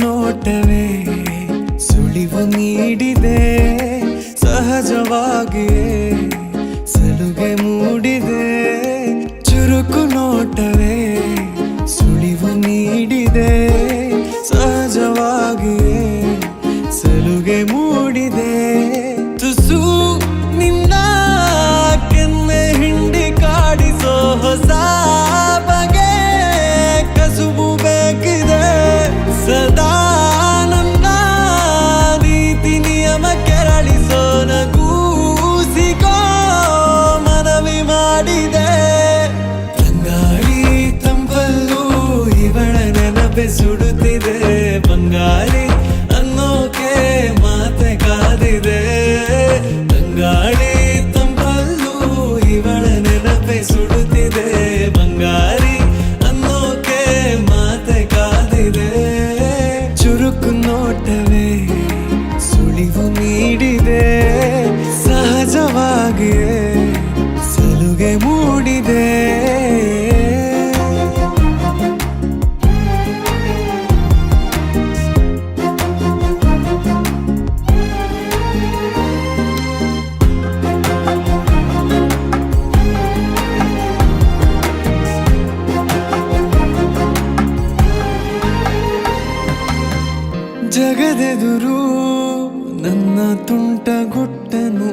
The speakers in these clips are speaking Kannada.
ನೋಟವೇ ಸುಳಿವು ನೀಡಿದೆ, ಸಹಜವಾಗಿಯೇ ಸಲುಗೆ ಮೂಡಿದೆ. ಚುರುಕು ನೋಟವೇ ಸುಳಿವು ನೀಡಿದೆ, ಸಹಜವಾಗಿಯೇ ಸಲುಗೆ ಮೂಡಿದೆ. ತುಸು ನಿನ್ನ ಕೆನ್ನೆ ಹಿಂಡಿ ಕಾಡಿಸೋ ಹೊಸ ಬಗೆ ಕಸುಬು ಬೇಕಿದೆ. ಸದಾ ನನ್ನ ನೀತಿ ನಿಯಮ ಕೆರಳಿಸೋ ನಗೂಸಿಗೋ ಮನವಿ ಮಾಡಿದೆ. ತಂಗಾಳಿ ತಂಪಲ್ಲೂ ಇವಳ ನೆನಪೆ ಸುಡುತ್ತಿದೆ. ಬಂಗಾಳಿ ಅನ್ನೋಕೆ ಮಾತೆ ಕಾದಿದೆ. ತಂಗಾಳಿ ತಂಪಲ್ಲೂ ಇವಳ ನೆನಪೆ ಸುಡುತ್ತಿದೆ. ಬಂಗಾರಿ ಅನ್ನೋಕೆ ಮಾತೆ ಕಾದಿದೆ. ಚುರುಕು ನೋಟವೇ ಸುಳಿವು ನೀಡಿದೆ, ಸಹಜವಾಗಿಯೇ ಸಲುಗೆ ಮೂಡಿದೆ. ಜಗದೆದುರು ನನ್ನ ತುಂಟ ಗುಟ್ಟನು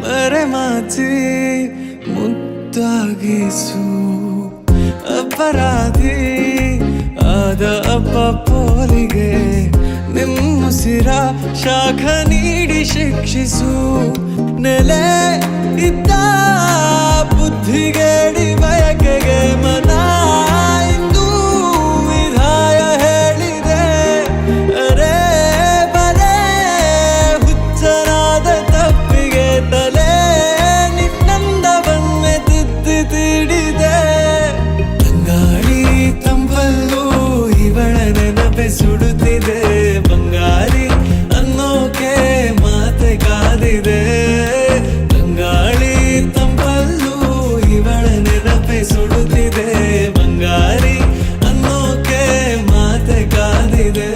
ಮರೆಮಾಚಿ ಮುದ್ದಾಗಿಸು. ಅಪರಾಧಿ ಆದ ಅಪ್ಪ ಪೋಲಿಗೆ ನಿಮ್ಮುಸಿರ ಶಾಖ ನೀಡಿ ಶಿಕ್ಷಿಸು. ನೆಲೆ ಇದ್ದ ಬುದ್ಧಿಗೇಡಿ ಬಯಕೆಗೆ ಮನ ಇಂದು ವಿಧಾಯ ಹೇಳಿದೆ. ಅರೆ ಬರೇ ಹುಚ್ಚನಾದ ತಪ್ಪಿಗೆ ತಲೆ ನಿನ್ನಂದವನ್ನೇ ತಿದ್ದಿ ತೀಡಿದೆ. ತಂಗಾಳಿ ತಂಪಲ್ಲೂ ಇವಳ ನೆನಪೆ ಸುಡುತ್ತಿದೆ. ಬಂಗಾರಿ ಅನ್ನೋಕೆ ಮಾತೆ ಕಾದಿದೆ. ತಂಗಾಳಿ ತಂಪಲ್ಲೂ ಇವಳ ನೆನಪೆ ಸುಡುತ್ತಿದೆ. ಬಂಗಾರಿ ಅನ್ನೋಕೆ ಮಾತೆ ಕಾದಿದೆ.